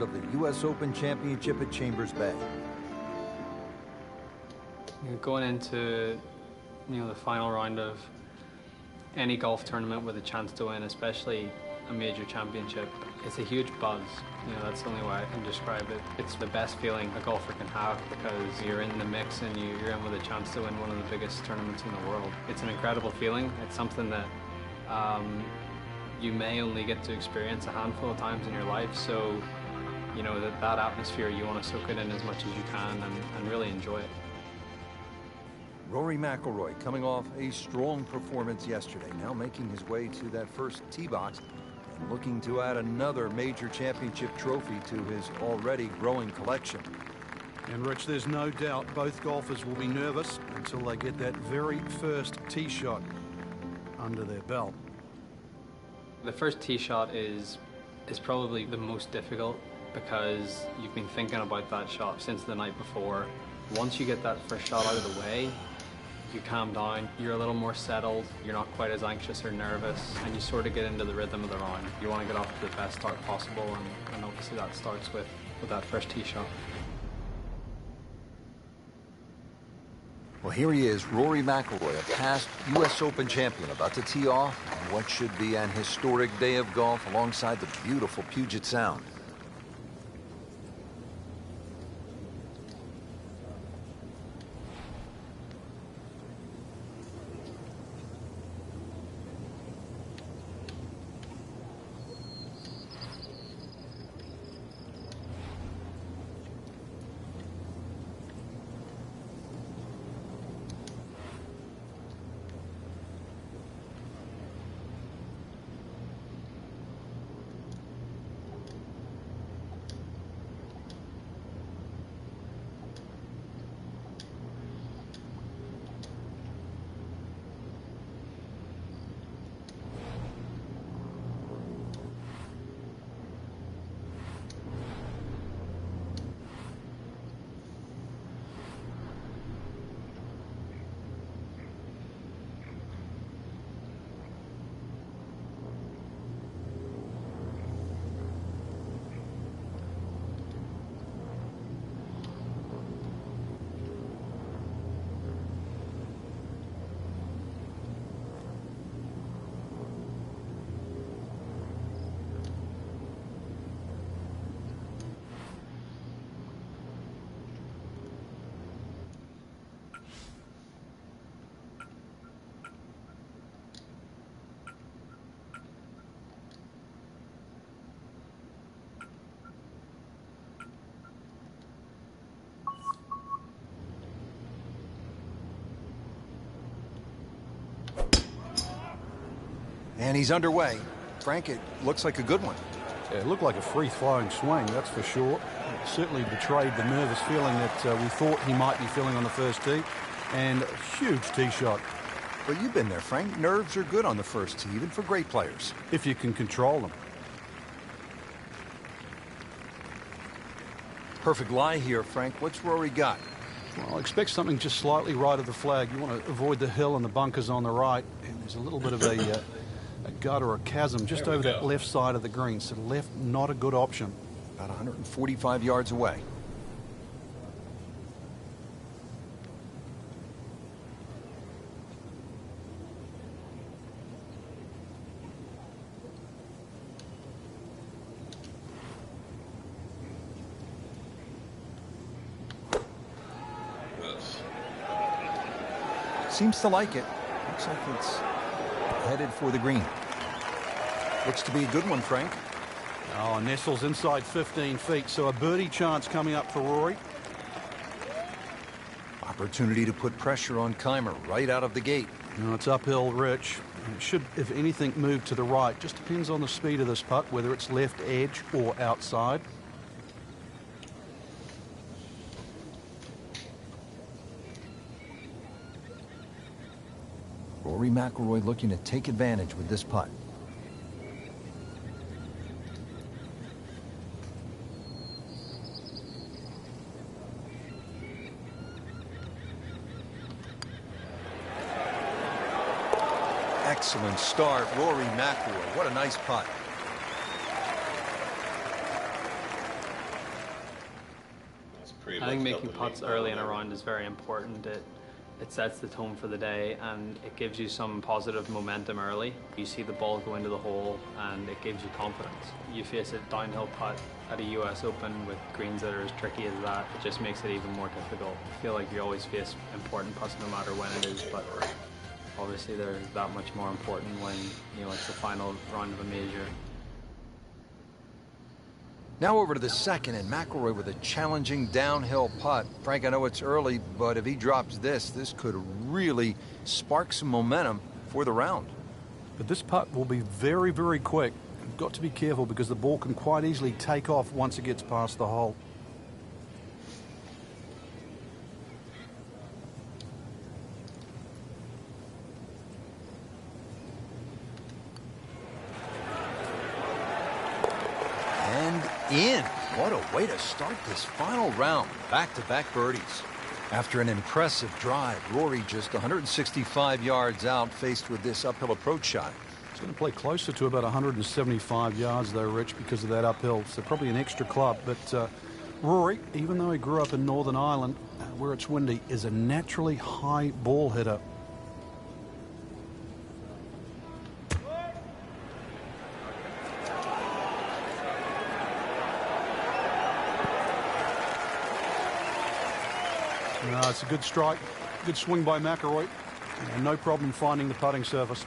of the U.S. Open Championship at Chambers Bay. Going into the final round of any golf tournament with a chance to win, especially a major championship, it's a huge buzz. That's the only way I can describe it. It's the best feeling a golfer can have because you're in the mix and you're in with a chance to win one of the biggest tournaments in the world. It's an incredible feeling. It's something that you may only get to experience a handful of times in your life. So, that atmosphere, you want to soak it in as much as you can and really enjoy it. Rory McIlroy coming off a strong performance yesterday, now making his way to that first tee box and looking to add another major championship trophy to his already growing collection. And Rich, there's no doubt both golfers will be nervous until they get that very first tee shot under their belt. The first tee shot is probably the most difficult because you've been thinking about that shot since the night before. Once you get that first shot out of the way, you calm down, you're a little more settled, you're not quite as anxious or nervous, and you sort of get into the rhythm of the round. You want to get off to the best start possible, and obviously that starts with that first tee shot. Well, here he is, Rory McIlroy, a past U.S. Open champion, about to tee off on what should be an historic day of golf alongside the beautiful Puget Sound. And he's underway. Frank, it looks like a good one. Yeah, it looked like a free-flowing swing, that's for sure. It certainly betrayed the nervous feeling that we thought he might be feeling on the first tee. And a huge tee shot. But you've been there, Frank. Nerves are good on the first tee, even for great players. If you can control them. Perfect lie here, Frank. What's Rory got? Well, expect something just slightly right of the flag. You want to avoid the hill and the bunkers on the right. And there's a little bit of a gut or a chasm just over that left side of the green. So left, not a good option. About 145 yards away. Seems to like it. Looks like it's headed for the green. Looks to be a good one, Frank. Oh, nestles inside 15 feet, so a birdie chance coming up for Rory. Opportunity to put pressure on Keimer right out of the gate. No, it's uphill, Rich. It should, if anything, move to the right. Just depends on the speed of this putt, whether it's left edge or outside. Rory McIlroy looking to take advantage with this putt. Excellent start, Rory McIlroy. What a nice putt. I think making putts early in a round is very important. It sets the tone for the day and it gives you some positive momentum early. You see the ball go into the hole and it gives you confidence. You face a downhill putt at a US Open with greens that are as tricky as that, it just makes it even more difficult. I feel like you always face important putts no matter when it is, but obviously they're that much more important when it's the final round of a major. Now over to the second, and McIlroy with a challenging downhill putt. Frank, I know it's early, but if he drops this could really spark some momentum for the round. But this putt will be very, very quick. You've got to be careful because the ball can quite easily take off once it gets past the hole. In. What a way to start this final round. Back-to-back birdies. After an impressive drive, Rory just 165 yards out, faced with this uphill approach shot. It's going to play closer to about 175 yards, though, Rich, because of that uphill. So probably an extra club. But Rory, even though he grew up in Northern Ireland, where it's windy, is a naturally high ball hitter. It's a good strike, good swing by McIlroy, and no problem finding the putting surface.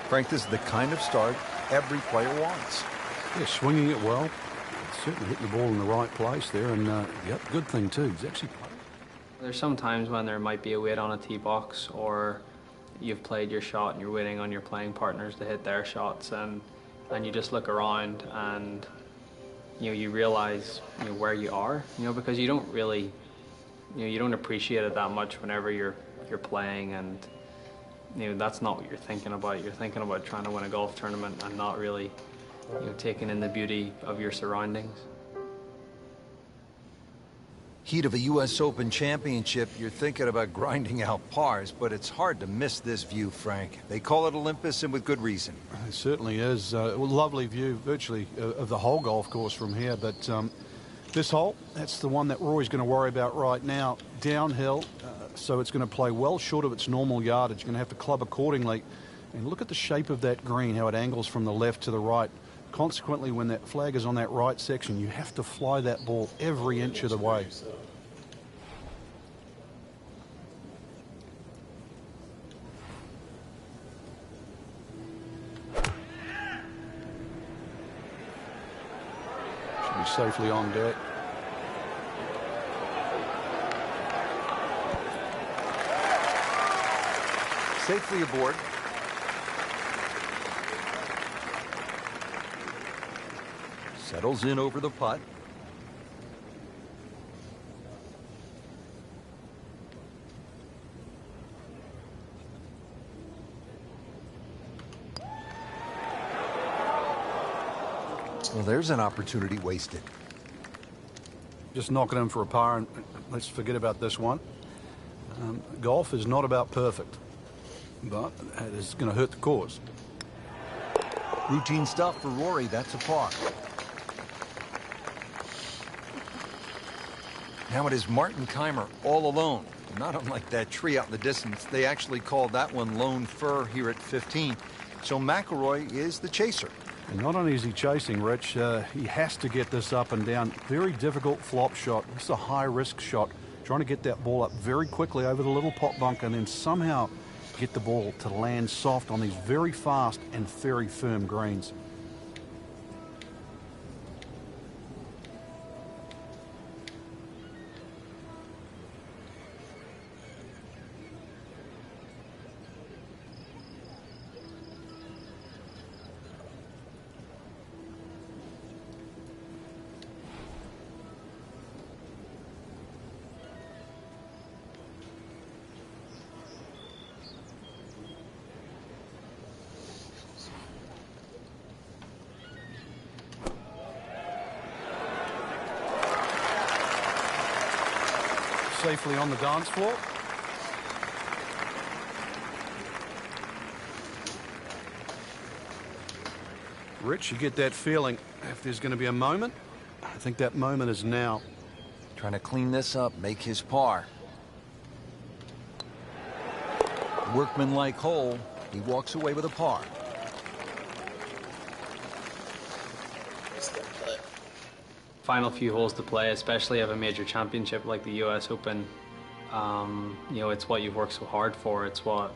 Frank, this is the kind of start every player wants. Yeah, swinging it well. Certainly hit the ball in the right place there, and yep, good thing too. He's actually putting. There's some times when there might be a wait on a tee box, or you've played your shot and you're waiting on your playing partners to hit their shots, and you just look around and you realize where you are, because you don't really you don't appreciate it that much whenever you're playing, and that's not what you're thinking about. You're thinking about trying to win a golf tournament and not really taking in the beauty of your surroundings. Heat of a U.S. Open championship, you're thinking about grinding out pars, but it's hard to miss this view, Frank. They call it Olympus, and with good reason. It certainly is. A lovely view, virtually, of the whole golf course from here. But this hole, that's the one that Rory's going to worry about right now. Downhill, so it's going to play well short of its normal yardage. You're going to have to club accordingly. And look at the shape of that green, how it angles from the left to the right. Consequently, when that flag is on that right section, you have to fly that ball every inch of the way. Should be safely on deck. Safely aboard. Settles in over the putt. Well, there's an opportunity wasted. Just knocking in for a par, and let's forget about this one. Golf is not about perfect, but it is going to hurt the cause. Routine stuff for Rory. That's a par. Now it is Martin Keimer all alone. Not unlike that tree out in the distance. They actually called that one Lone Fir here at 15. So McIlroy is the chaser. And not only is he chasing, Rich, he has to get this up and down. Very difficult flop shot. This is a high-risk shot. Trying to get that ball up very quickly over the little pot bunk and then somehow get the ball to land soft on these very fast and very firm greens. safely on the dance floor. Rich, you get that feeling if there's going to be a moment. I think that moment is now. Trying to clean this up, make his par. Workmanlike hole. He walks away with a par. Final few holes to play, especially of a major championship like the US Open. You know, it's what you've worked so hard for. It's what,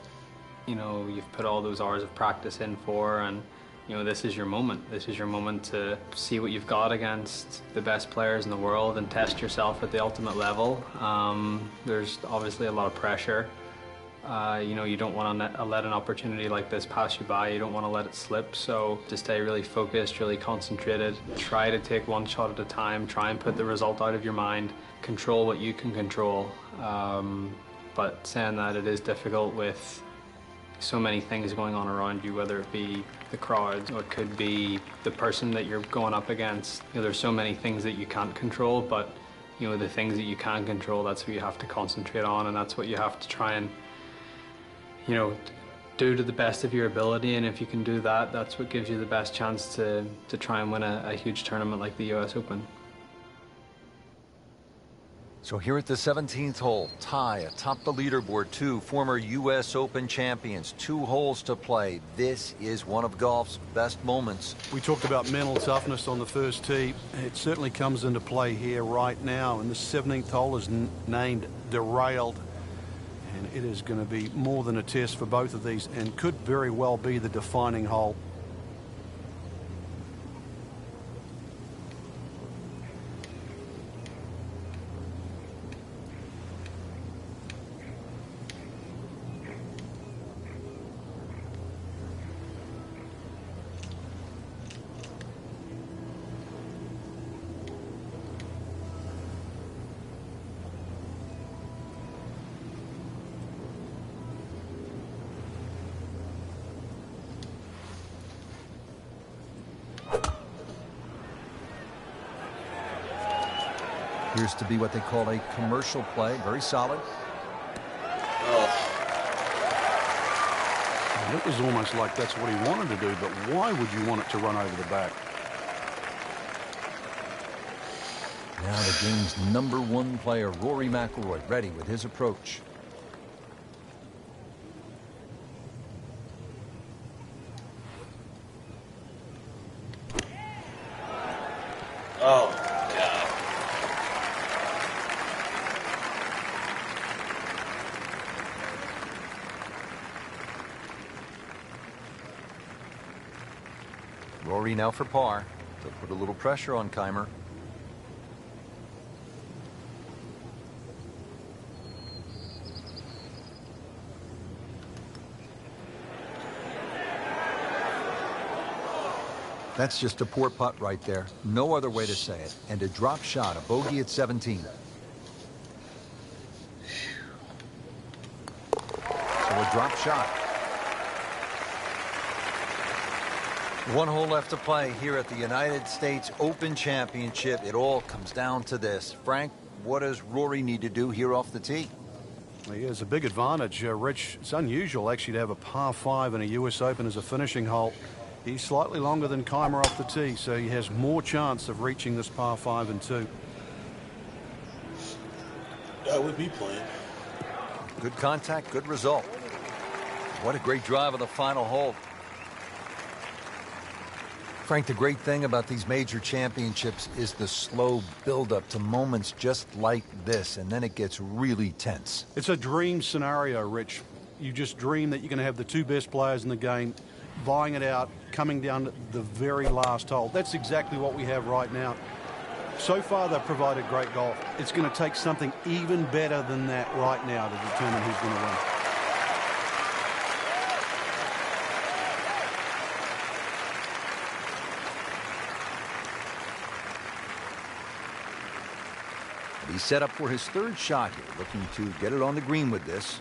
you know, you've put all those hours of practice in for, and you know, this is your moment. This is your moment to see what you've got against the best players in the world and test yourself at the ultimate level. There's obviously a lot of pressure. You know, you don't want to let an opportunity like this pass you by. You don't want to let it slip. So to stay really focused, really concentrated, try to take one shot at a time, try and put the result out of your mind, control what you can control. But saying that, it is difficult with so many things going on around you, whether it be the crowd or it could be the person that you're going up against. You know, there's so many things that you can't control, but you know, the things that you can control, that's what you have to concentrate on, and that's what you have to try and, you know, do to the best of your ability. And if you can do that, that's what gives you the best chance to try and win a huge tournament like the US Open. So here at the 17th hole, tie atop the leaderboard, two former US Open champions, 2 holes to play. This is one of golf's best moments. We talked about mental toughness on the first tee. It certainly comes into play here right now, and the 17th hole is named Derailed. And it is going to be more than a test for both of these and could very well be the defining hole. Appears to be what they call a commercial play. Very solid. And it was almost like that's what he wanted to do, but why would you want it to run over the back? Now the game's #1 player, Rory McIlroy, ready with his approach. Oh. Rory now for par. They'll put a little pressure on Keimer. That's just a poor putt right there. No other way to say it. And a drop shot, a bogey at 17. So a drop shot. 1 hole left to play here at the United States Open Championship. It all comes down to this. Frank, what does Rory need to do here off the tee? Well, he has a big advantage, Rich. It's unusual actually to have a par 5 in a US Open as a finishing hole. He's slightly longer than Keimer off the tee, so he has more chance of reaching this par 5 and 2. I would be playing. Good contact, good result. What a great drive on the final hole. Frank, the great thing about these major championships is the slow build-up to moments just like this, and then it gets really tense. It's a dream scenario, Rich. You just dream that you're going to have the 2 best players in the game vying it out, coming down to the very last hole. That's exactly what we have right now. So far, they've provided great golf. It's going to take something even better than that right now to determine who's going to win. He's set up for his 3rd shot here, looking to get it on the green with this.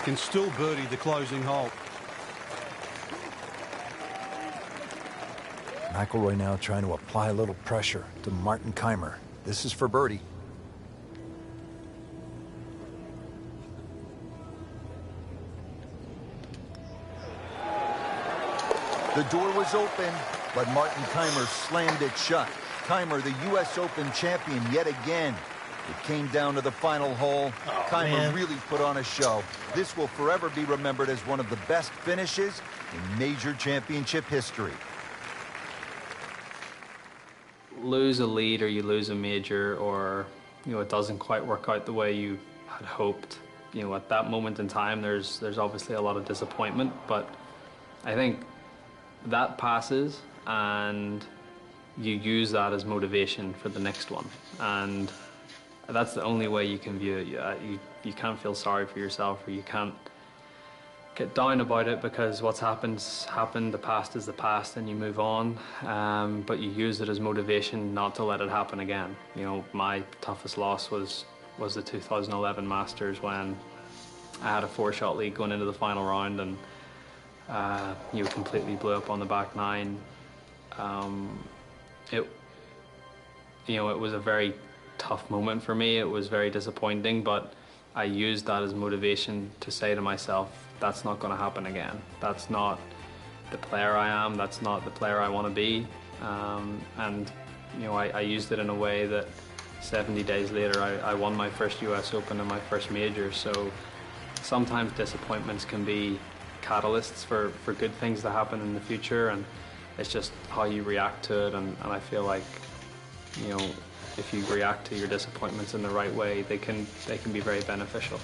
can still birdie the closing hole. McIlroy now trying to apply a little pressure to Martin Keimer. This is for birdie. The door was open, but Martin Keimer slammed it shut. Keimer, the U.S. Open champion yet again. It came down to the final hole. Keimer really put on a show. This will forever be remembered as one of the best finishes in major championship history. Lose a lead, or you lose a major, or it doesn't quite work out the way you had hoped. At that moment in time, there's obviously a lot of disappointment, but I think that passes, and you use that as motivation for the next one. And that's the only way you can view it. You can't feel sorry for yourself, or you can't get down about it, because what's happened's happened. The past is the past, and you move on. But you use it as motivation not to let it happen again. My toughest loss was the 2011 Masters, when I had a 4-shot lead going into the final round, and you completely blew up on the back nine. It was a very tough moment for me. It was very disappointing, but I used that as motivation to say to myself, that's not going to happen again. That's not the player I am. That's not the player I want to be. And I used it in a way that 70 days later, I won my first US Open and my first major. So sometimes disappointments can be catalysts for good things to happen in the future, and it's just how you react to it. And I feel like, if you react to your disappointments in the right way, they can be very beneficial.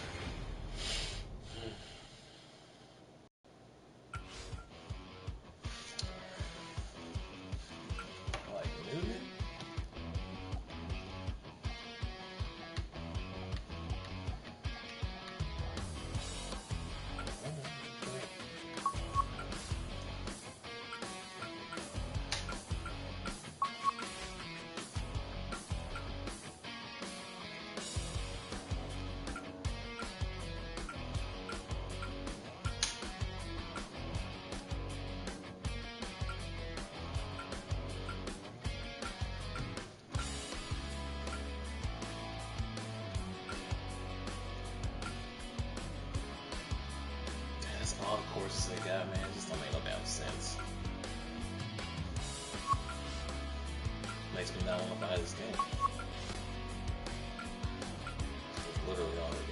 All the courses they got, man, just don't make no damn sense. Makes me not want to buy this game. It's literally all they got.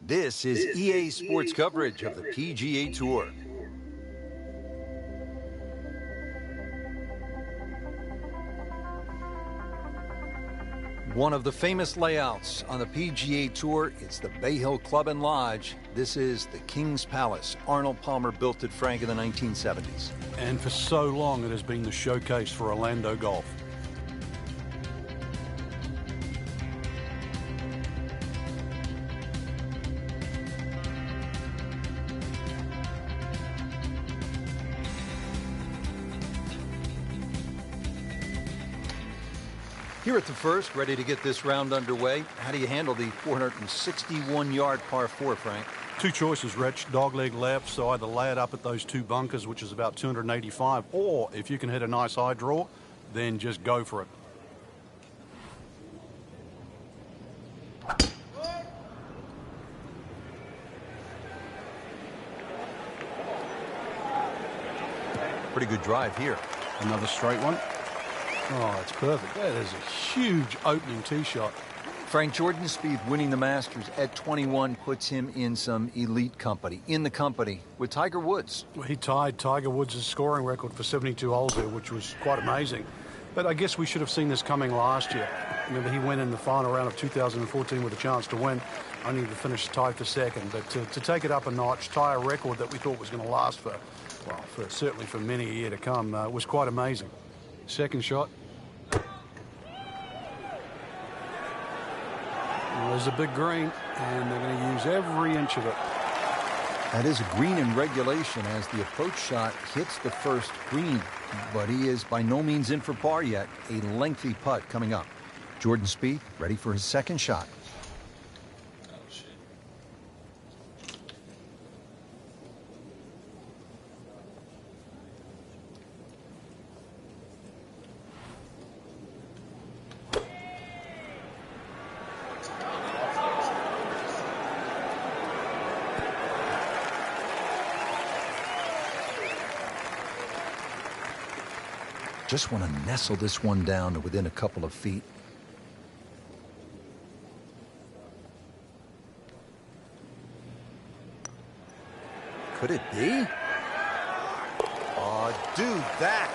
This is EA Sports coverage of the PGA Tour. One of the famous layouts on the PGA Tour, it's the Bay Hill Club and Lodge. This is the King's Palace. Arnold Palmer built it, Frank, in the 1970s. And for so long, it has been the showcase for Orlando golf. Here at the first, ready to get this round underway. How do you handle the 461-yard par 4, Frank? Two choices, Rich. Dogleg left, so either lay it up at those two bunkers, which is about 285, or if you can hit a nice high draw, then just go for it. Pretty good drive here. Another straight one. Oh, it's perfect. That is a huge opening tee shot. Frank, Jordan Spieth winning the Masters at 21 puts him in some elite company. In the company with Tiger Woods. Well, he tied Tiger Woods' scoring record for 72 holes there, which was quite amazing. But I guess we should have seen this coming last year. Remember, he went in the final round of 2014 with a chance to win, only to finish tied for second. But to take it up a notch, tie a record that we thought was going to last for, well, certainly for many a year to come, was quite amazing. Second shot. There's a big green, and they're going to use every inch of it. That is a green in regulation as the approach shot hits the first green, but he is by no means in for par yet. A lengthy putt coming up. Jordan Spieth ready for his second shot. Oh, shit. Just want to nestle this one down to within a couple of feet. Could it be? Oh, dude, that.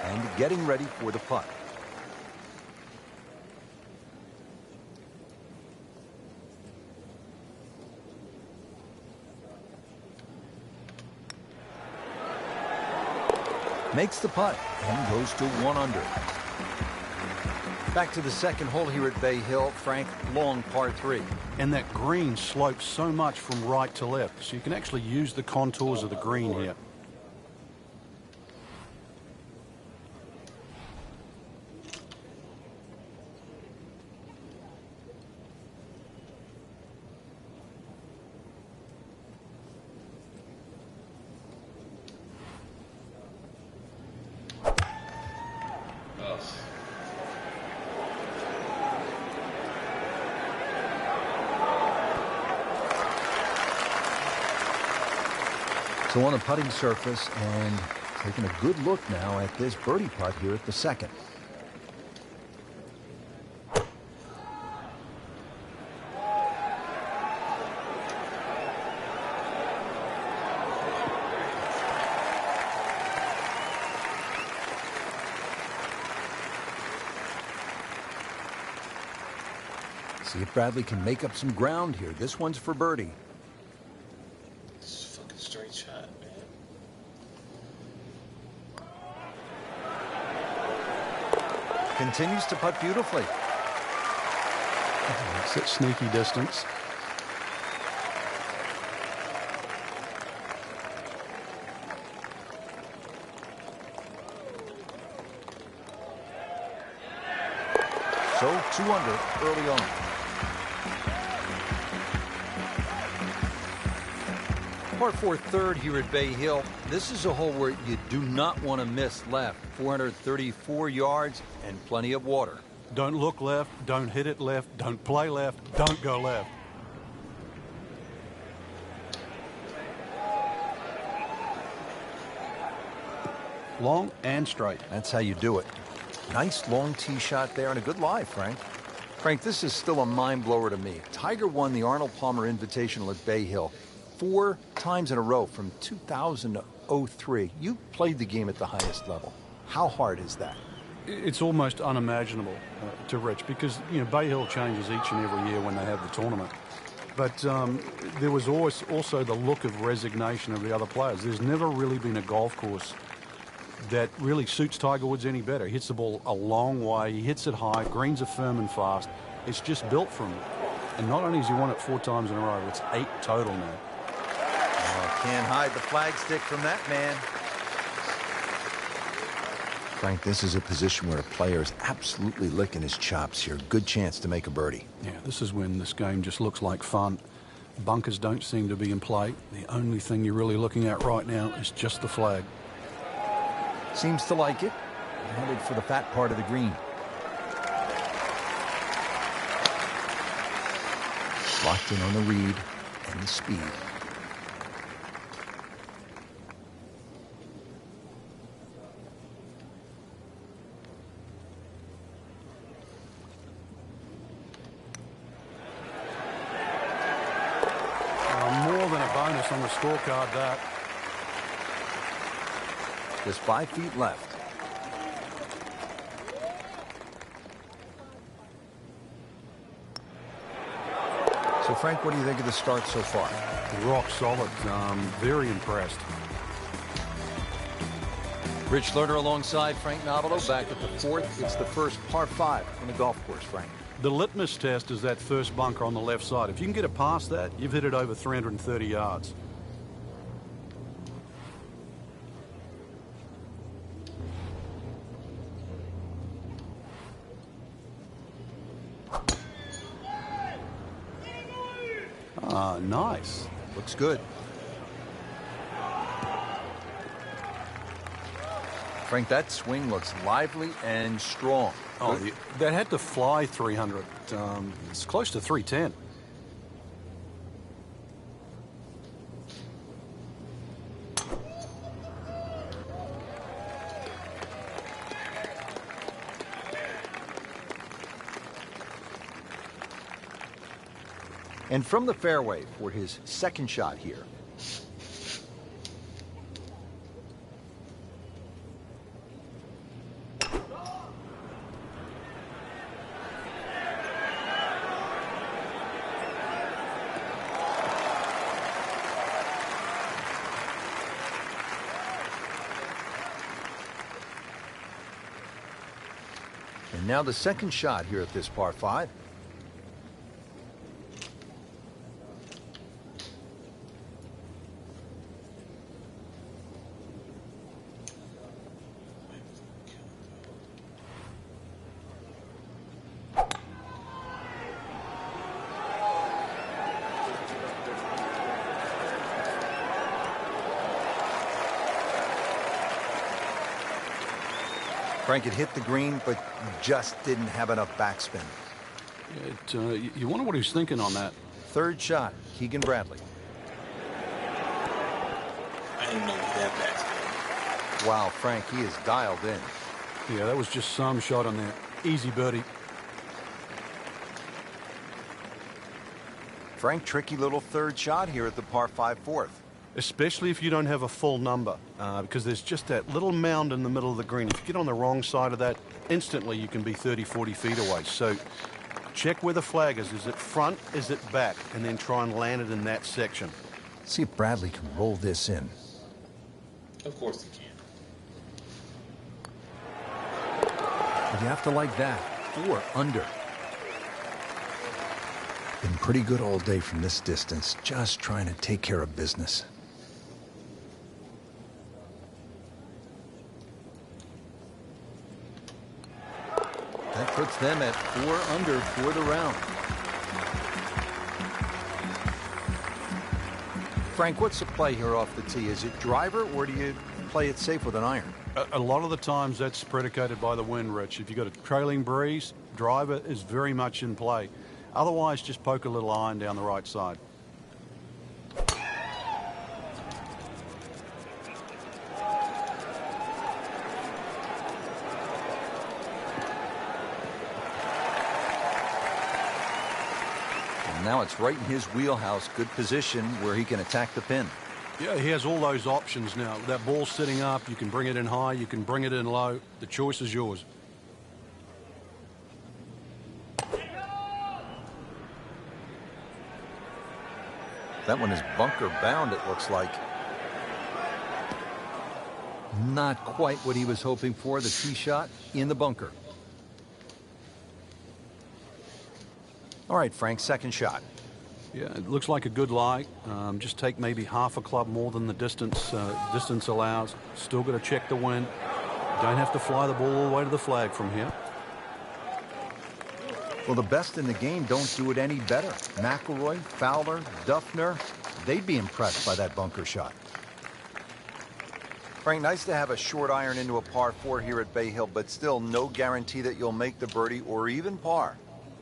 And getting ready for the putt. Makes the putt and goes to 1 under. Back to the second hole here at Bay Hill. Frank, long par 3. And that green slopes so much from right to left, so you can actually use the contours of the green here. So on the putting surface and taking a good look now at this birdie putt here at the second. See if Bradley can make up some ground here. This one's for birdie. Straight shot, man. Continues to putt beautifully. It's at sneaky distance. So 2 under early on. Par 4 third here at Bay Hill. This is a hole where you do not want to miss left. 434 yards and plenty of water. Don't look left, don't hit it left, don't play left, don't go left. Long and straight. That's how you do it. Nice long tee shot there and a good lie, Frank. Frank, this is still a mind blower to me. Tiger won the Arnold Palmer Invitational at Bay Hill 4 times in a row from 2000 to 03. You played the game at the highest level. How hard is that? It's almost unimaginable to Rich because, you know, Bay Hill changes each and every year when they have the tournament. But there was always also the look of resignation of the other players. There's never really been a golf course that really suits Tiger Woods any better. He hits the ball a long way. He hits it high. Greens are firm and fast. It's just built from him. And not only has he won it 4 times in a row, it's 8 total now. Oh, can't hide the flagstick from that man. Frank, this is a position where a player is absolutely licking his chops here. Good chance to make a birdie. Yeah, this is when this game just looks like fun. Bunkers don't seem to be in play. The only thing you're really looking at right now is just the flag. Seems to like it. Headed for the fat part of the green. Locked in on the read and the speed. More than a bonus on the scorecard, that. Just 5 feet left. So, Frank, what do you think of the start so far? Rock solid. Very impressed. Rich Lerner alongside Frank Novello back at the 4th. It's the first par 5 on the golf course, Frank. The litmus test is that first bunker on the left side. If you can get it past that, you've hit it over 330 yards. Nice. Looks good. Frank, that swing looks lively and strong. Oh, that had to fly 300. It's close to 310. And from the fairway for his second shot here. And now the second shot here at this par 5. Frank, it hit the green, but just didn't have enough backspin. You wonder what he's thinking on that. Third shot, Keegan Bradley. I didn't know that backspin. Wow, Frank, he is dialed in. Yeah, that was just some shot on there. Easy birdie. Frank, tricky little third shot here at the par 5 fourth. Especially if you don't have a full number, because there's just that little mound in the middle of the green. If you get on the wrong side of that, instantly you can be 30, 40 feet away. So check where the flag is. Is it front? Is it back? And then try and land it in that section. See if Bradley can roll this in. Of course he can. But you have to like that. 4 under. Been pretty good all day from this distance, just trying to take care of business. That puts them at 4 under for the round. Frank, what's the play here off the tee? Is it driver, or do you play it safe with an iron? A lot of the times that's predicated by the wind, Rich. If you've got a trailing breeze, driver is very much in play. Otherwise, just poke a little iron down the right side. And now it's right in his wheelhouse. Good position where he can attack the pin. Yeah, he has all those options now. That ball's sitting up. You can bring it in high. You can bring it in low. The choice is yours. That one is bunker bound, it looks like. Not quite what he was hoping for. The tee shot in the bunker. All right, Frank, second shot. Yeah, it looks like a good lie. Just take maybe half a club more than the distance allows. Still got to check the wind. Don't have to fly the ball all the way to the flag from here. Well, the best in the game don't do it any better. McIlroy, Fowler, Duffner, they'd be impressed by that bunker shot. Frank, nice to have a short iron into a par 4 here at Bay Hill, but still no guarantee that you'll make the birdie or even par.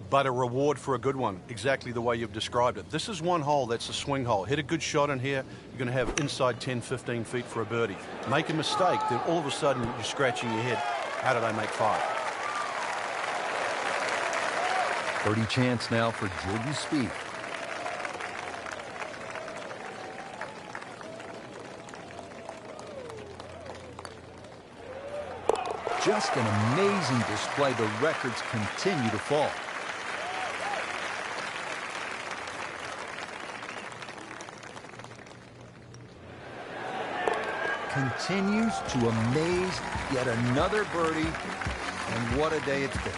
But a reward for a good one, exactly the way you've described it. This is one hole that's a swing hole. Hit a good shot in here, you're going to have inside 10, 15 feet for a birdie. Make a mistake, then all of a sudden you're scratching your head. How did I make 5? Birdie chance now for Jordan Spieth. Just an amazing display. The records continue to fall. Continues to amaze. Yet another birdie. And what a day it's been.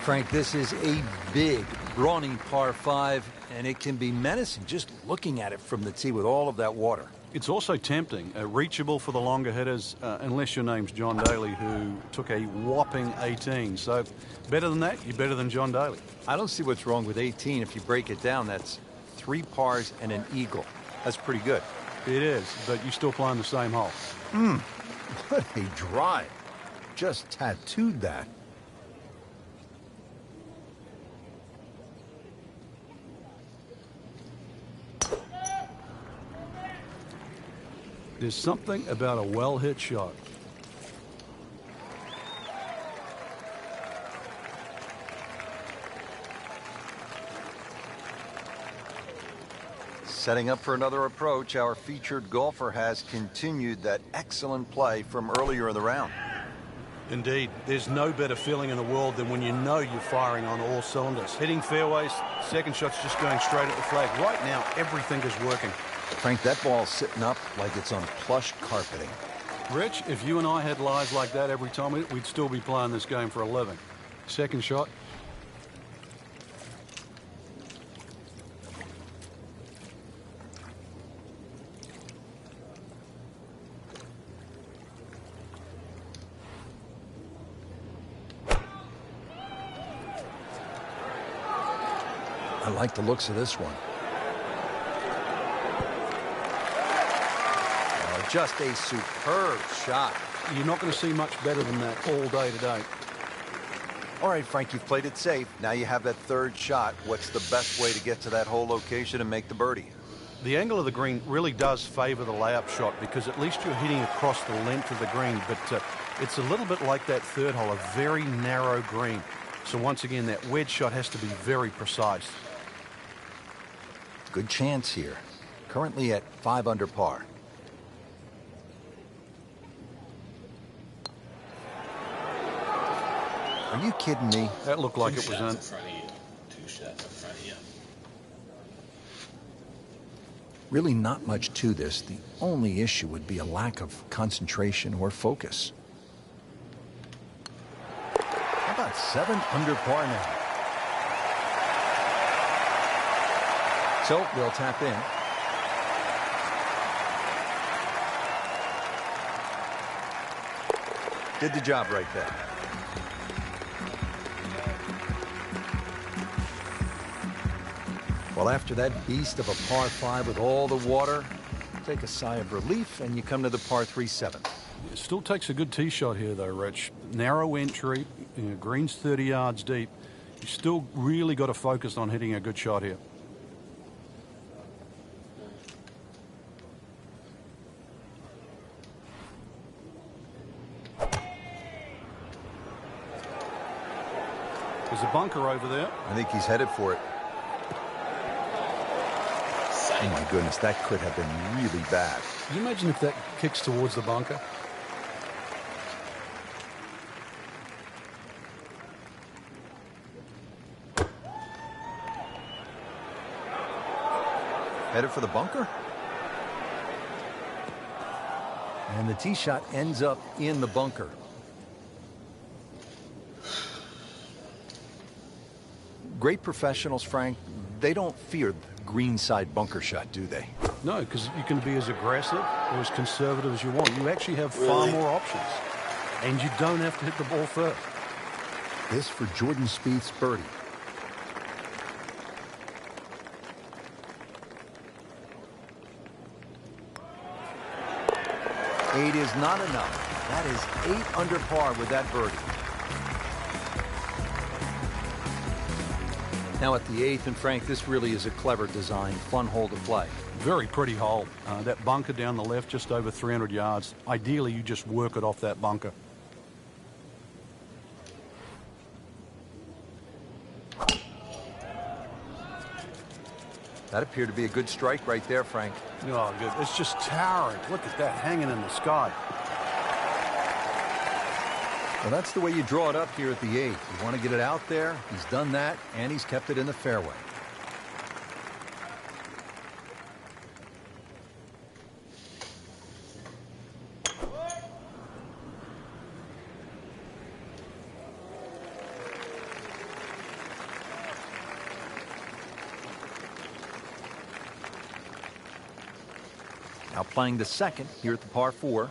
Frank, this is a big, brawny par 5, and it can be menacing just looking at it from the tee with all of that water. It's also tempting, reachable for the longer hitters, unless your name's John Daly, who took a whopping 18. So better than that, you're better than John Daly. I don't see what's wrong with 18. If you break it down, that's 3 pars and an eagle. That's pretty good. It is, but you're still playing the same hole. What a drive. Just tattooed that. There's something about a well-hit shot. Setting up for another approach, our featured golfer has continued that excellent play from earlier in the round. Indeed, there's no better feeling in the world than when you know you're firing on all cylinders. Hitting fairways, second shot's just going straight at the flag. Right now, everything is working. Frank, that ball's sitting up like it's on plush carpeting. Rich, if you and I had lives like that every time, we'd still be playing this game for a living. Second shot. I like the looks of this one. Just a superb shot. You're not going to see much better than that all day today. All right, Frank, you've played it safe. Now you have that third shot. What's the best way to get to that hole location and make the birdie? The angle of the green really does favor the layup shot because at least you're hitting across the length of the green, but it's a little bit like that third hole, a very narrow green. So once again, that wedge shot has to be very precise. Good chance here. Currently at 5 under par. Are you kidding me? That looked like it was in. In front of you. 2 shots in front of you. Really not much to this. The only issue would be a lack of concentration or focus. How about 7 under par now? So they'll tap in. Did the job right there. Well, after that beast of a par 5 with all the water, take a sigh of relief and you come to the par 3-7. It still takes a good tee shot here, though, Rich. Narrow entry, green's 30 yards deep. You still really got to focus on hitting a good shot here. There's a bunker over there. I think he's headed for it. Oh, my goodness, that could have been really bad. Can you imagine if that kicks towards the bunker? Headed for the bunker. And the tee shot ends up in the bunker. Great professionals, Frank, they don't fear the greenside bunker shot, do they? No, because you can be as aggressive or as conservative as you want. You actually have far more options. and you don't have to hit the ball first. This for Jordan Spieth's birdie. Eight is not enough. That is 8 under par with that birdie. Now at the 8th, and Frank, this really is a clever design, fun hole to play. Very pretty hole. That bunker down the left, just over 300 yards. Ideally, you just work it off that bunker. That appeared to be a good strike right there, Frank. Oh, good. It's just towering. Look at that, hanging in the sky. Well, that's the way you draw it up here at the 8th. You want to get it out there. He's done that, and he's kept it in the fairway. Now playing the second here at the par 4.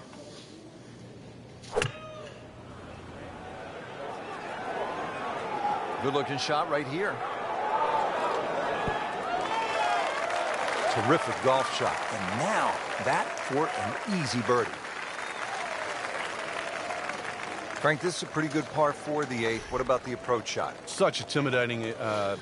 Good-looking shot right here. Terrific golf shot. And now that for an easy birdie. Frank, this is a pretty good par 4, the 8th. What about the approach shot? Such intimidating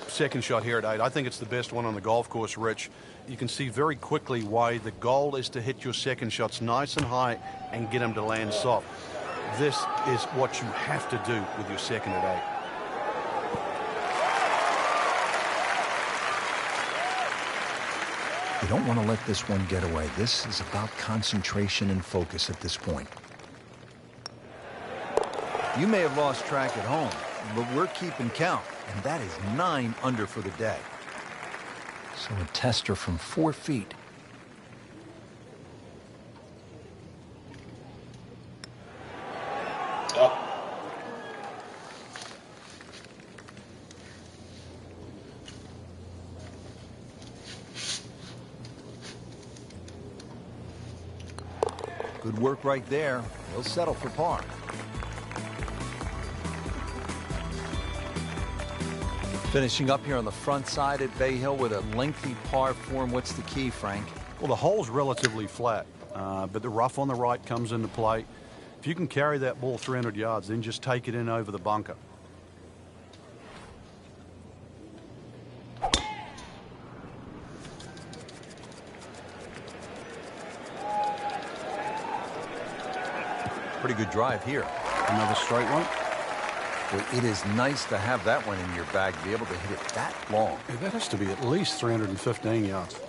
second shot here at 8. I think it's the best one on the golf course, Rich. You can see very quickly why the goal is to hit your second shots nice and high and get them to land soft. This is what you have to do with your second at 8. You don't want to let this one get away. This is about concentration and focus at this point. You may have lost track at home, but we're keeping count, and that is 9 under for the day. So a tester from 4 feet. Oh. Good work right there. He'll settle for par. Finishing up here on the front side at Bay Hill with a lengthy par 4. What's the key, Frank? Well, the hole's relatively flat, but the rough on the right comes into play. If you can carry that ball 300 yards, then just take it in over the bunker. Pretty good drive here. Another straight one. Well, it is nice to have that one in your bag, to be able to hit it that long. Yeah, that has to be at least 315 yards.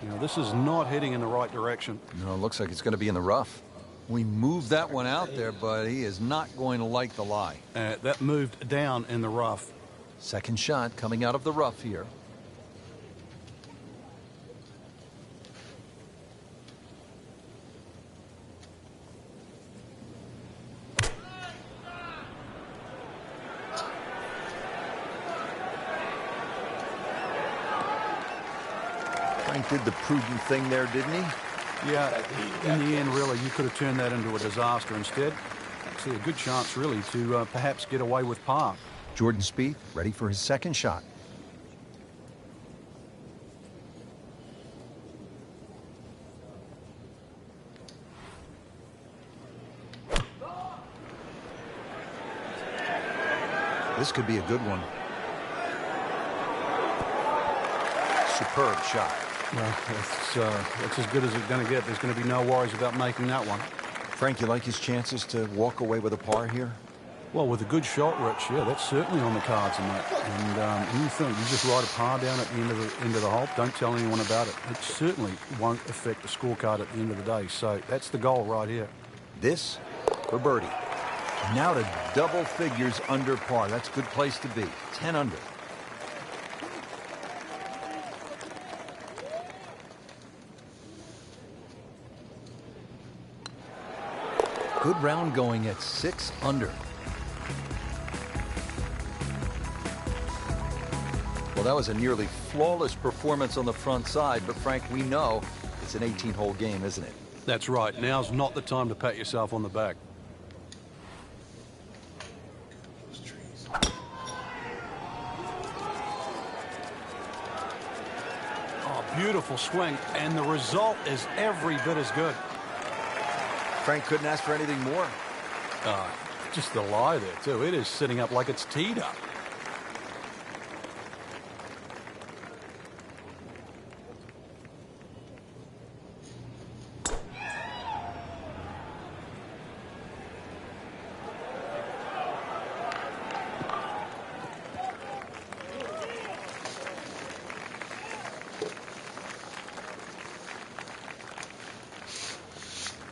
Now, this is not heading in the right direction. No, it looks like it's going to be in the rough. We moved that one out there, but he is not going to like the lie. That moved down in the rough. Second shot coming out of the rough here. Frank did the prudent thing there, didn't he? Yeah, in the end, really, you could have turned that into a disaster. Instead, actually a good chance, really, to perhaps get away with par. Jordan Spieth ready for his second shot. This could be a good one. Superb shot. Well, it's as good as it's going to get. There's going to be no worries about making that one. Frank, you like his chances to walk away with a par here? Well, with a good shot, Rich, yeah, that's certainly on the cards in that. And you think you just write a par down at the end of the hole, don't tell anyone about it. It certainly won't affect the scorecard at the end of the day. So that's the goal right here. This for birdie. Now to double figures under par. That's a good place to be. 10 under. Good round going at 6 under. Well, that was a nearly flawless performance on the front side, but Frank, we know it's an 18-hole game, isn't it? That's right. Now's not the time to pat yourself on the back. Oh, beautiful swing, and the result is every bit as good. Frank couldn't ask for anything more. Just the lie there, too. It is sitting up like it's teed up.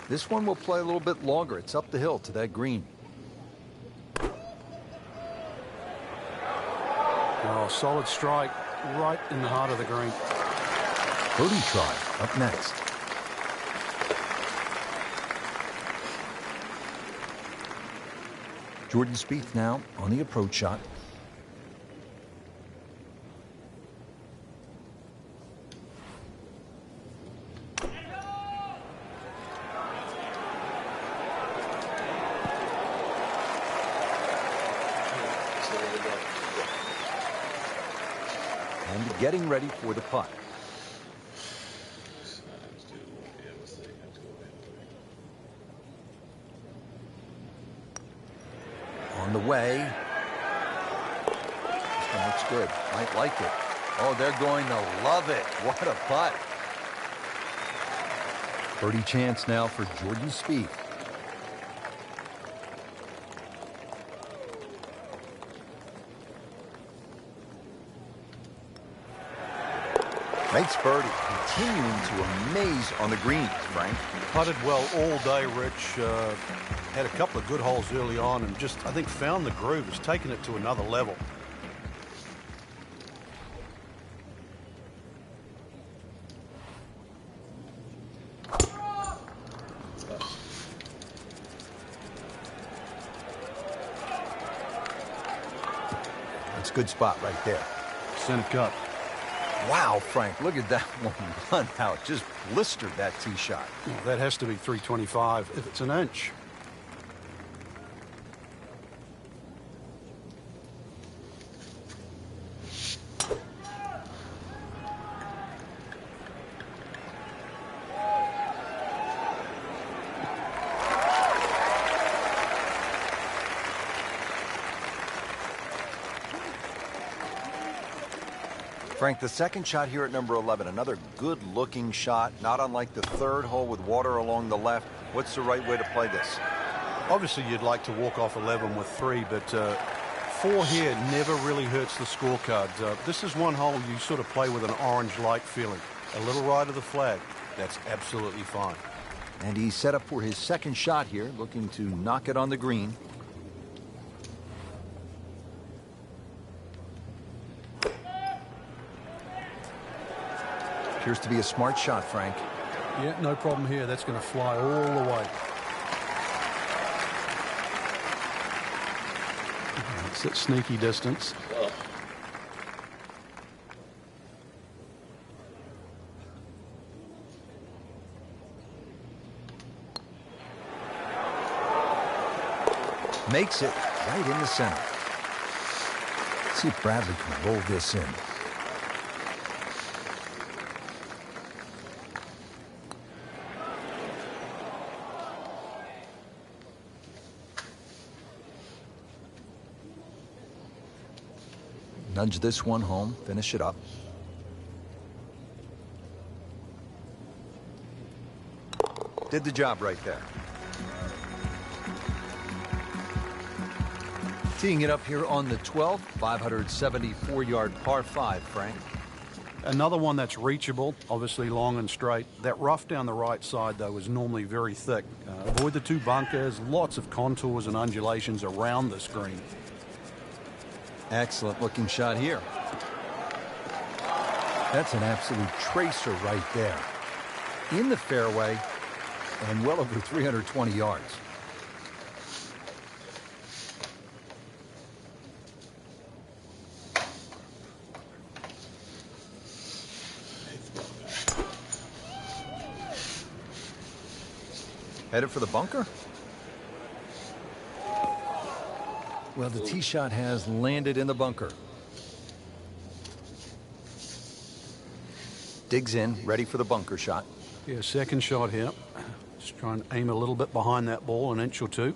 This one will play a little bit longer. It's up the hill to that green. Oh, solid strike right in the heart of the green. Birdie try up next. Jordan Spieth now on the approach shot. And getting ready for the putt. On the way. This one looks good. Might like it. Oh, they're going to love it. What a putt. Birdie chance now for Jordan Spieth. Makes birdie, continuing to amaze on the greens, Frank. Putted well all day, Rich. Had a couple of good holes early on and just, I think, found the groove. Has taken it to another level. That's a good spot right there. Center cut. Wow, Frank, look at that one run out. Just blistered that tee shot. Well, that has to be 325 if it's an inch. Frank, the second shot here at number 11, another good-looking shot, not unlike the third hole with water along the left. What's the right way to play this? Obviously, you'd like to walk off 11 with 3, but 4 here never really hurts the scorecard. This is one hole you sort of play with an orange light feeling. A little right of the flag. That's absolutely fine. And he's set up for his second shot here, looking to knock it on the green. Appears to be a smart shot, Frank. Yeah, no problem here. That's going to fly all the way. It's at sneaky distance. Makes it right in the center. Let's see if Bradley can roll this in. Nudge this one home, finish it up. Did the job right there. Teeing it up here on the 12th, 574-yard par 5, Frank. Another one that's reachable, obviously long and straight. That rough down the right side, though, is normally very thick. Avoid the 2 bunkers, lots of contours and undulations around this green. Excellent looking shot here. That's an absolute tracer right there. In the fairway and well over 320 yards. Headed for the bunker? Well, the tee shot has landed in the bunker. Digs in, ready for the bunker shot. Yeah, second shot here. Just try and aim a little bit behind that ball, an inch or two.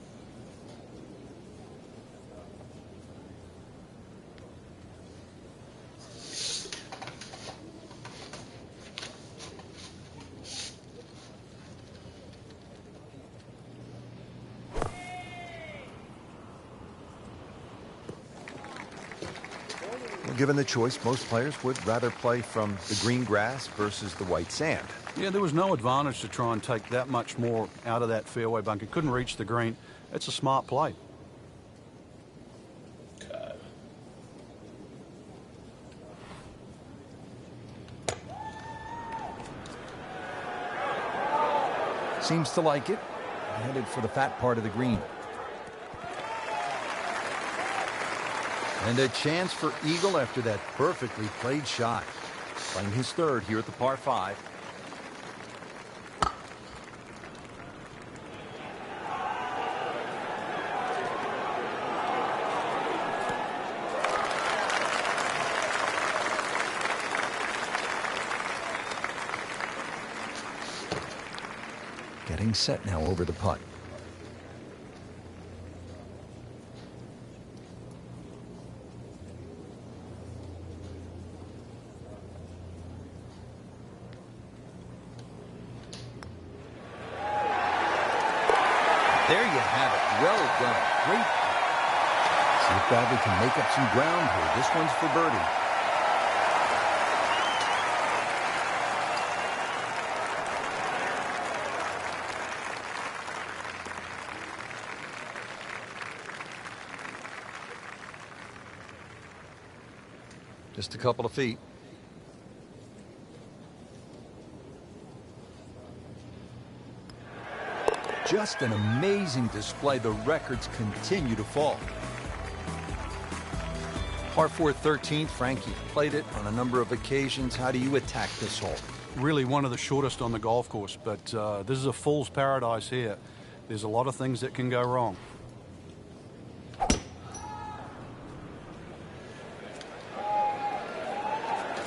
Given the choice, most players would rather play from the green grass versus the white sand. Yeah, there was no advantage to try and take that much more out of that fairway bunker. Couldn't reach the green. It's a smart play. God. Seems to like it. Headed for the fat part of the green. And a chance for eagle after that perfectly played shot. Playing his third here at the par 5. Getting set now over the putt. There you have it. Well done. Great. See if Bradley can make up some ground here. This one's for birdie. Just a couple of feet. Just an amazing display. The records continue to fall. Par 4 13th. Frank, you've played it on a number of occasions. How do you attack this hole? Really one of the shortest on the golf course, but this is a fool's paradise here. There's a lot of things that can go wrong.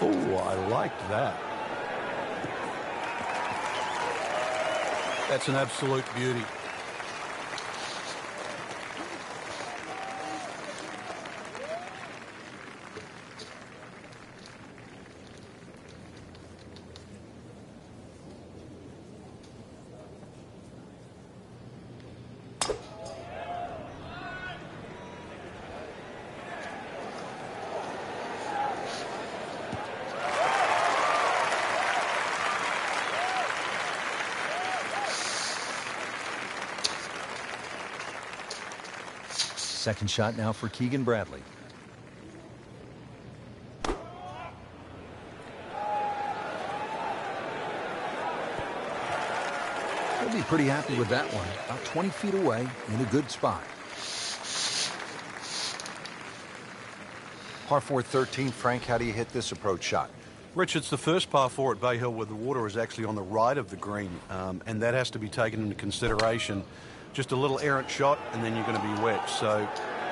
Oh, I liked that. That's an absolute beauty. Second shot now for Keegan Bradley. He'll be pretty happy with that one. About 20 feet away in a good spot. Par 4 13, Frank, how do you hit this approach shot? Rich, it's the first par 4 at Bay Hill where the water is actually on the right of the green, and that has to be taken into consideration. Just a little errant shot, and then you're going to be wet. So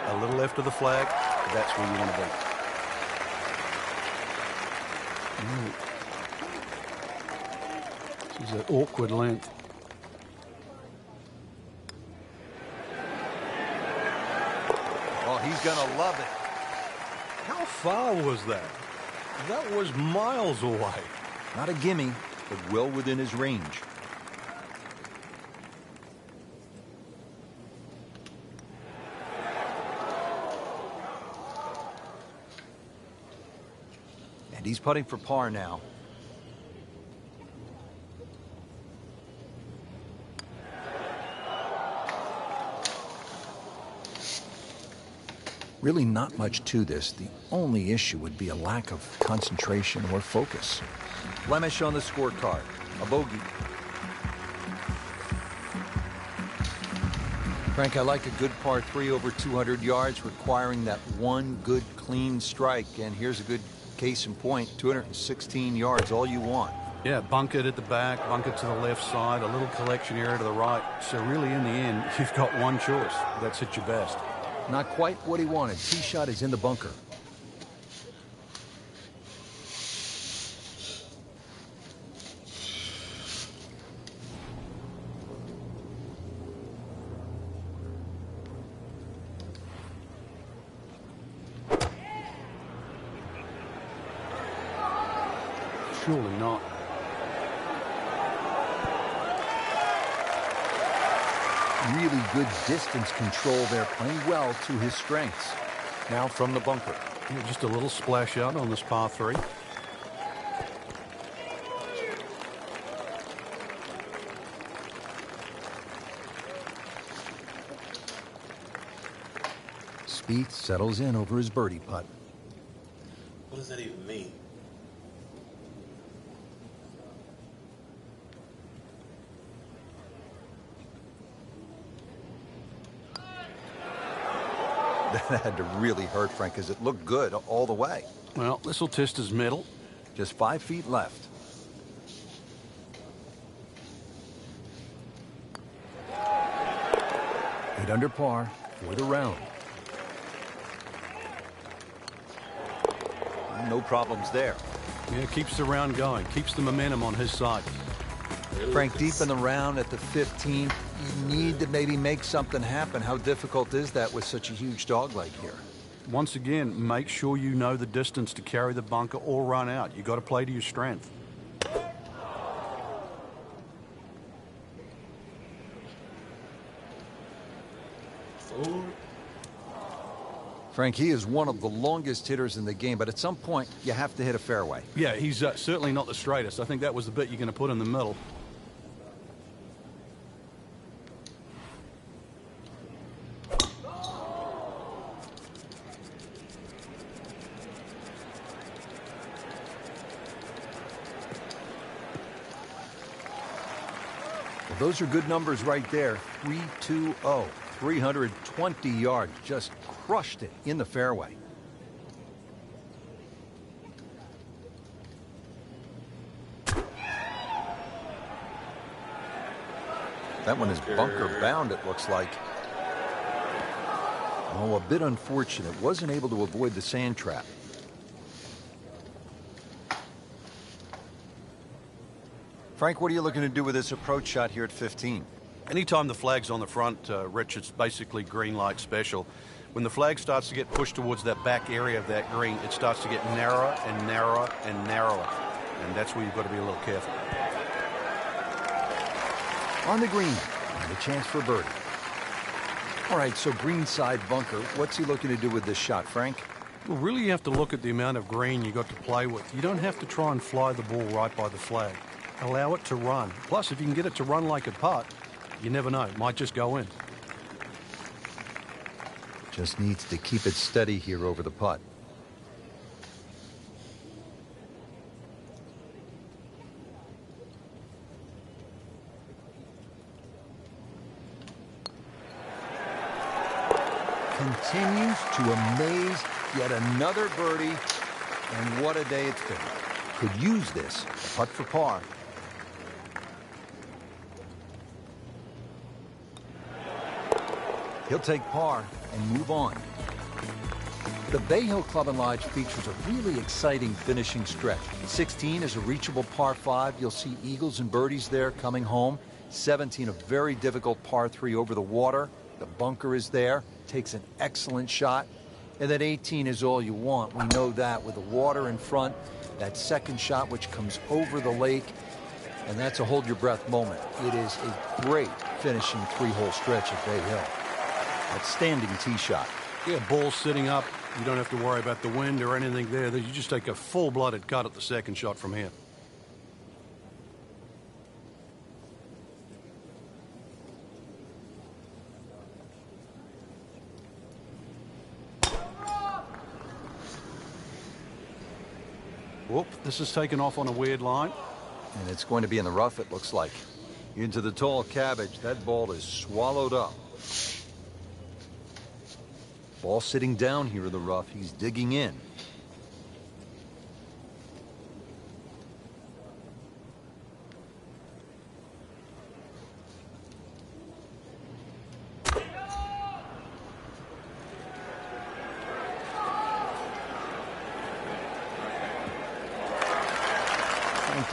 a little left of the flag, that's where you want to be. This is an awkward length. Oh, he's going to love it. How far was that? That was miles away. Not a gimme, but well within his range. And he's putting for par now. Really not much to this. The only issue would be a lack of concentration or focus. Blemish on the scorecard. A bogey. Frank, I like a good par 3 over 200 yards, requiring that one good clean strike. And here's a good case in point, 216 yards, all you want. Yeah, bunkered at the back, bunkered to the left side, a little collection area to the right. So really, in the end, you've got one choice. That's at your best. Not quite what he wanted. Tee shot is in the bunker. Surely not. Really good distance control there, playing well to his strengths. Now from the bunker. Yeah, just a little splash out on this par 3. Spieth settles in over his birdie putt. What does that even mean? That had to really hurt, Frank, because it looked good all the way. Well, this will test his mettle. Just 5 feet left. Eight under par for the round. No problems there. Yeah, keeps the round going, keeps the momentum on his side. Frank, deep in the round at the 15th, you need to maybe make something happen. How difficult is that with such a huge dog leg here? Once again, make sure you know the distance to carry the bunker or run out. You got to play to your strength. Frank, he is one of the longest hitters in the game, but at some point, you have to hit a fairway. Yeah, he's certainly not the straightest. I think that was the bit you're going to put in the middle. Well, those are good numbers right there. 3-2-0. 320 yards. Just crushed it in the fairway. That one is bunker bound, it looks like. Oh, a bit unfortunate. Wasn't able to avoid the sand trap. Frank, what are you looking to do with this approach shot here at 15? Anytime the flag's on the front, Rich, it's basically green light special. When the flag starts to get pushed towards that back area of that green, it starts to get narrower and narrower and narrower. And that's where you've got to be a little careful. On the green, and a chance for birdie. All right, so green side bunker. What's he looking to do with this shot, Frank? Well, really you have to look at the amount of green you got to play with. You don't have to try and fly the ball right by the flag. Allow it to run. Plus, if you can get it to run like a putt, you never know. It might just go in. Just needs to keep it steady here over the putt. Continues to amaze. Yet another birdie. And what a day it's been. Could use this. A putt for par. He'll take par and move on. The Bay Hill Club and Lodge features a really exciting finishing stretch. 16 is a reachable par 5. You'll see eagles and birdies there coming home. 17, a very difficult par 3 over the water. The bunker is there. Takes an excellent shot. And then 18 is all you want. We know that with the water in front. That second shot which comes over the lake. And that's a hold your breath moment. It is a great finishing 3-hole stretch at Bay Hill. Outstanding tee shot. Yeah, ball sitting up. You don't have to worry about the wind or anything there. You just take a full-blooded cut at the second shot from here. Whoop, this is taken off on a weird line. And it's going to be in the rough, it looks like. Into the tall cabbage. That ball is swallowed up. Ball sitting down here in the rough. He's digging in.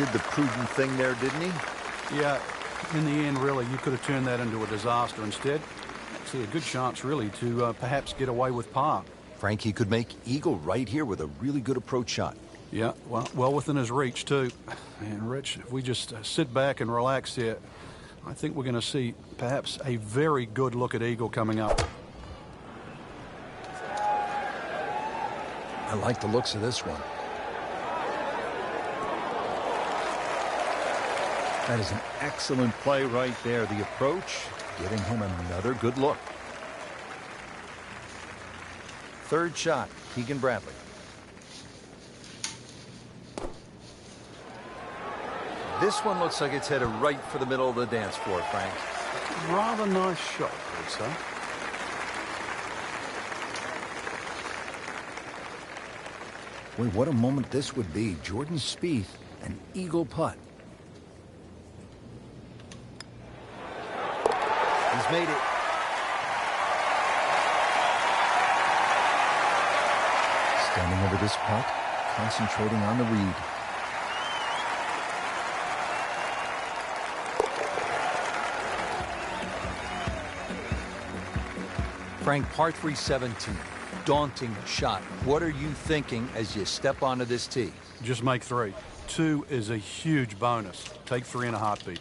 did the prudent thing there, didn't he? Yeah, in the end, really, you could have turned that into a disaster. Instead, see a good chance, really, to perhaps get away with par. Frankie could make eagle right here with a really good approach shot. Yeah, well within his reach, too. And, Rich, if we just sit back and relax here, I think we're going to see perhaps a very good look at eagle coming up. I like the looks of this one. That is an excellent play right there. The approach, giving him another good look. Third shot, Keegan Bradley. This one looks like it's headed right for the middle of the dance floor, Frank. Rather nice shot, I would say. Boy, what a moment this would be. Jordan Spieth, an eagle putt. He's made it. Standing over this putt, concentrating on the read. Frank, par 3 17. Daunting shot. What are you thinking as you step onto this tee? Just make 3. 2 is a huge bonus. Take 3 in a heartbeat.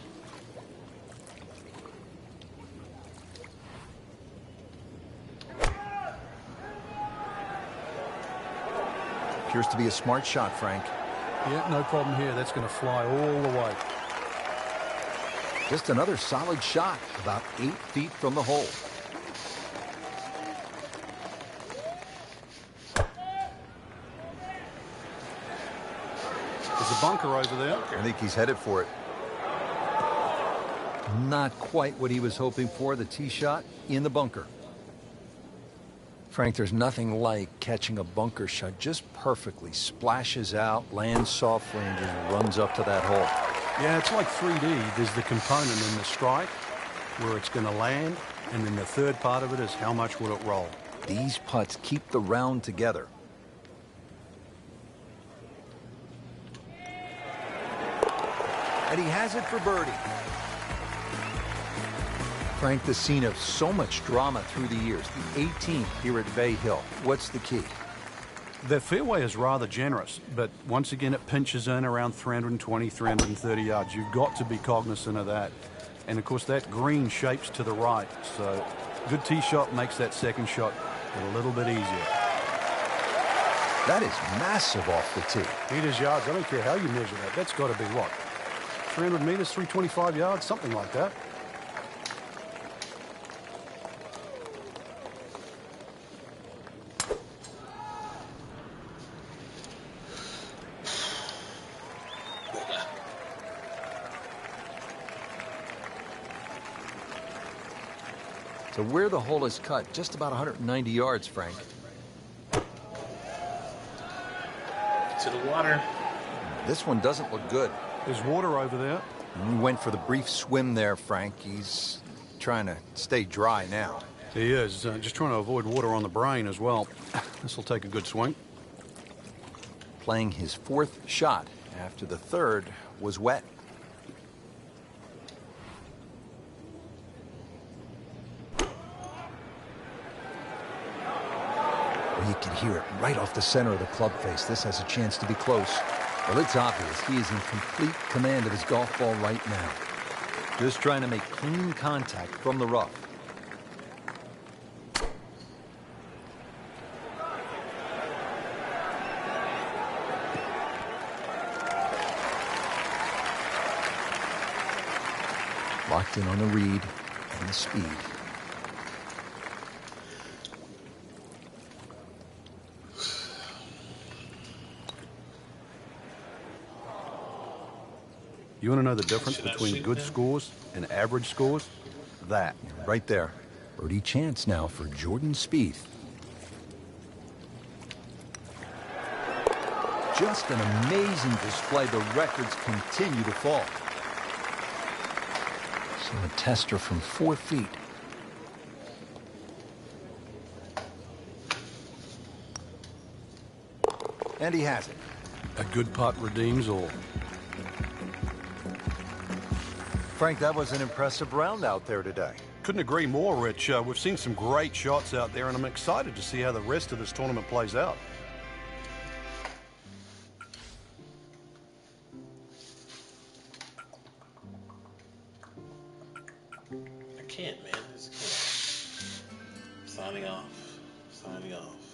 Appears to be a smart shot, Frank. Yeah, no problem here. That's going to fly all the way. Just another solid shot, about 8 feet from the hole. There's a bunker over there. I think he's headed for it. Not quite what he was hoping for. The tee shot in the bunker. Frank, there's nothing like catching a bunker shot just perfectly. Splashes out, lands softly, and just runs up to that hole. Yeah, it's like 3D. There's the component in the strike where it's going to land, and then the third part of it is how much will it roll. These putts keep the round together. And he has it for birdie. Frank, the scene of so much drama through the years. The 18th here at Bay Hill. What's the key? The fairway is rather generous, but once again it pinches in around 320, 330 yards. You've got to be cognizant of that. And of course that green shapes to the right, so good tee shot makes that second shot a little bit easier. That is massive off the tee. Meters, yards, I don't care how you measure that. That's got to be what? 300 meters, 325 yards, something like that. So where the hole is cut, just about 190 yards, Frank. To the water. This one doesn't look good. There's water over there. And we went for the brief swim there, Frank. He's trying to stay dry now. He is, just trying to avoid water on the brain as well. This will take a good swing. Playing his fourth shot after the third was wet. Well, you can hear it right off the center of the club face. This has a chance to be close. Well, it's obvious he is in complete command of his golf ball right now. Just trying to make clean contact from the rough. Locked in on the read and the speed. You want to know the difference between good scores and average scores? That. Right there. Birdie chance now for Jordan Spieth. Just an amazing display. The records continue to fall. So a tester from 4 feet. And he has it. A good putt redeems all. Frank, that was an impressive round out there today. Couldn't agree more, Rich. We've seen some great shots out there, and I'm excited to see how the rest of this tournament plays out. I can't, man. I just can't. Signing off. Signing off.